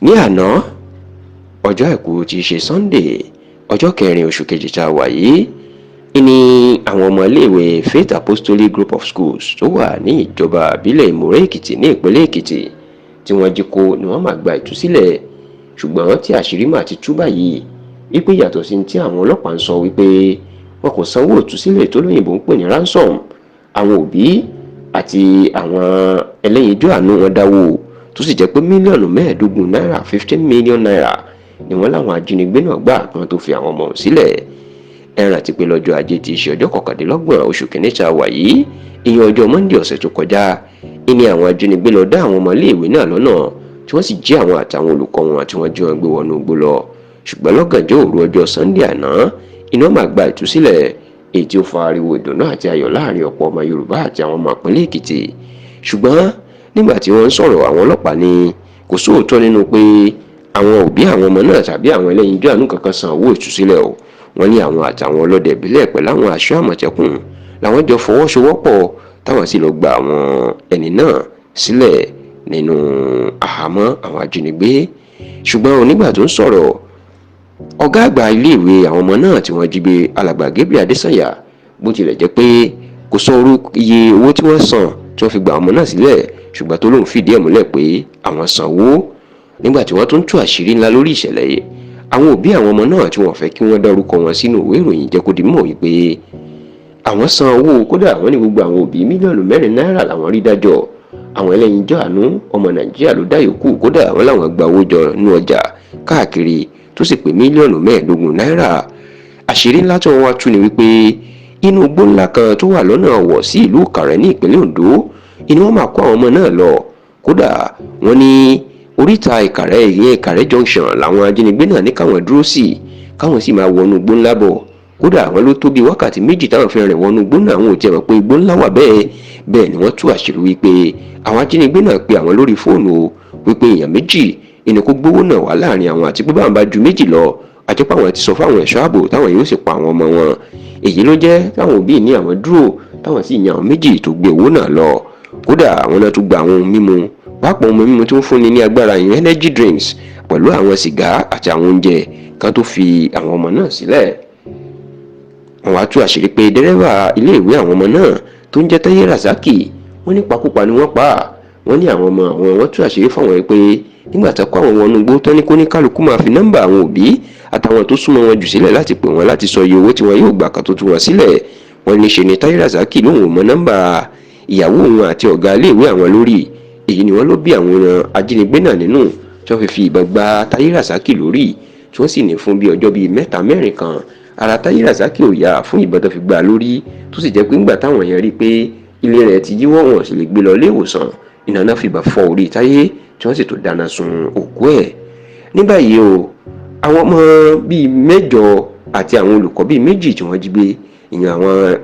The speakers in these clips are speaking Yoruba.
ní àná ọjọ́ àìkú tí í ṣe Sunday ọjọ́ 4 oṣù kejì tá a wà yìí ní àwọn ọmọ iléèwé Faith Apostolic Group of Schools tó wà ní ìjọba ìbílẹ̀ Ìmọ̀rẹ́ Èkìtì ní ìpínlẹ̀ Èkìtì tí wọ́n jí kó ni wọ́n máa gba ìtúsílẹ̀ ṣùgbọ́n tí àṣírí máa ti tú báyìí wípé yàtọ̀ sí tí àwọn ọlọ́pàá ń sọ wípé wọn kò sanwó ìtúsílẹ̀ tó lóyìnbó ń pè ní ransom, àwọn òbí àti àwọn ẹlẹ́yinjú àánú wọn dáwó tó sì jẹ́ pé mílíọ̀nù 15 náírà 15 million naira ni wọ́n láwọn ajínigbé náà gbà kí wọ́n tó fi àwọn ọmọ sílẹ̀. Ẹ rántí pé lọ́jọ́ ajé tí í ṣe ọjọ́ 29 oṣù kìíní tá a wà yìí ìyẹn ọjọ́ Monday ọ̀sẹ̀ tó kọjá ní àwọn ajínigbé lọ dá àwọn ọmọ iléèwé náà lọ́nà tí wọ́n sì jí àwọn àtàwọn olùkọ́ wọn tí wọ́n jí wọn gbé wọnú igbó lọ ṣùgbọ́n lọ́gànjọ́ òru ọjọ́ Sunday àná iná máa gba ìtúsílẹ̀ èyí tí ó fa ariwo ìdùnnú àti ayọ̀ láàrin ọ̀pọ̀ ọmọ Yorùbá àti àwọn ọmọ ìpínlẹ̀ Èkìtì. Ṣùgbọ́n nígbà tí wọ́n ń sọ̀rọ̀ àwọn ọlọ́pàá ní kò sóòótọ́ nínú pé àwọn òbí àwọn ọmọ náà tàbí àwọn ẹlẹ́yinjú àánú kankan san owó ìtúsílẹ̀ o. Wọ́n ní àwọn àtàwọn ọlọ́dẹ ìbílẹ̀ pẹ̀lú àwọn aṣọ́ àmọ̀tẹ́kùn làwọn jọ fọwọ́sowọ́pọ̀ táwọn sì lọ gba àwọn ẹni náà sílẹ̀ nínú àhámọ́ àwọn ajínigbé. Ṣùgbọ́n onígbà tó ń sọ̀rọ̀ ọ̀gá àgbà iléèwé àwọn ọmọ náà tí wọ́n jí gbé alàgbà Gabriel Adésànyà bó tilẹ̀ jẹ́ pé kò sọ iye owó tí wọ́n san tí wọ́n fi gba ọmọ náà sílẹ̀ ṣùgbọ́n tó lóun fìdí ẹ̀ múlẹ̀ pé àwọn sanwó. Nígbà tí wọ́n tún tú àṣírí ńlá lórí ìṣẹ̀lẹ̀ yìí àwọn òbí àwọn ọmọ náà tí wọ́n fẹ́ kí wọ́n dárúkọ wọn sínú ìwé ìròyìn jẹ́ kó di mọ̀ wípé àwọn san owó kódà wọ́n ní gbogbo àwọn òbí mílíọ̀nù 4 náírà làwọn rí dájọ́. Àwọn ẹlẹ́yinjú àánú ọmọ Nàìjíríà ló dá yòókù kódà wọ́n làwọn gba owó jọ nínú ọjà káàkiri tó sì pé mílíọ̀nù 15 náírà. Àṣírí ńlá tó wá tú ni wípé inú igbó ńlá kan tó wà lọ́nà ọ̀wọ̀ sí ìlú Ìkàrẹ́ ní ìpínlẹ̀ Ondo ni wọ́n máa kó àwọn ọmọ náà lọ. Kódà wọ́n ní oríta Ìkàrẹ́ ìyẹn Ìkàrẹ́ junction làwọn ajínigbé náà ní káwọn dúró sí káwọn sì máa wọnú igbó ńlá bọ̀. Kódà wọ́n ló tó bí wákàtí 2 táwọn fi rìn wọnú igbó náà àwọn ò tiẹ̀ mọ̀ pé igbó ńlá wà bẹ́ẹ̀ ni wọ́n tú àṣírí wípé àwọn ajínigbé náà pe àwọn lórí fóònù wípé èèyàn 2 ìní kó gbówó náà wá láàrin àwọn àti pé báwọn bá ju 2 lọ àti pé àwọn ti sọ fáwọn ẹ̀ṣọ́ ààbò táwọn yóò sì pa àwọn ọmọ wọn. Èyí ló jẹ́ táwọn òbí ní àwọn dúró táwọn sì yan àwọn 2 tó gbé owó náà lọ. Kódà àwọn náà tún gba àwọn ohun mímu pápá ohun mímu tó ń fúnni ní agbára ìyẹn energy drinks pẹ̀lú àwọn sìgá àti àwọn oúnjẹ kan tó fi àwọn ọmọ náà sílẹ̀. Wọ́n wá tú àṣírí pé dẹ́rẹ́bà iléèwé àwọn ọmọ náà tó ń jẹ́ Táyé Razaki wọ́n ní pakúpa ni wọ́n pa á. Wọ́n ní àwọn ọmọ àwọn wọ́n tú àṣírí fáwọn pé nígbà tó kó àwọn wọnú igbó tán ní kó ní kálukú máa fi nọ́mbà àwọn òbí àtàwọn tó súnmọ́ wọn jù sílẹ̀ láti pè wọ́n láti sọ iye owó tí wọn yóò gbà kan tó tú wọn sílẹ̀. Wọ́n ní ṣe ni Táyé Razaki lóun ò mọ nọ́mbà ìyàwó òun àti ọ̀gá iléèwé àwọn lórí. Èyí ni wọ́n ló bí àwọn ajínigbé náà nínú tí wọ́n fi ìbọn gba Táyé Razaki lórí tí wọ́n sì ní fún bí ọjọ́ bíi 3-4 kan ara Táyé Razaki ò yá fún ìbọn tó fi gbà lórí tó sì jẹ́ pé ńgbà táwọn yẹn rí pé ilé rẹ̀ ti yíwọ́ wọn sì lè gbé lọ ilé ìwòsàn iná náà fìbọn fọ́ orí Táyé tí wọ́n sì tó dáná sun òkú ẹ̀. Ní báyìí o àwọn ọmọ bíi 8 àti àwọn olùkọ́ bíi 2 tí wọ́n jí gbé ìyẹn àwọn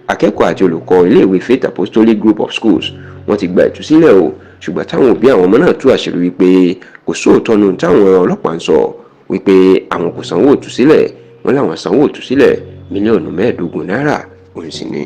akẹ́kọ̀ọ́ àti olùkọ́ iléèwé Faith Apostolic Group of Schools wọ́n ti gba ìtúsílẹ̀ o. Ṣùgbọ́n táwọn òbí àwọn ọmọ náà tú àṣírí wípé kò sóòótọ́ nù táwọn ọlọ́pàá ń sọ wípé àwọn kò sanwó ìtúsílẹ̀ wọ́n láwọn sanwó ìtúsílẹ̀ mílíọ̀nù 15 náírà òun sì ni.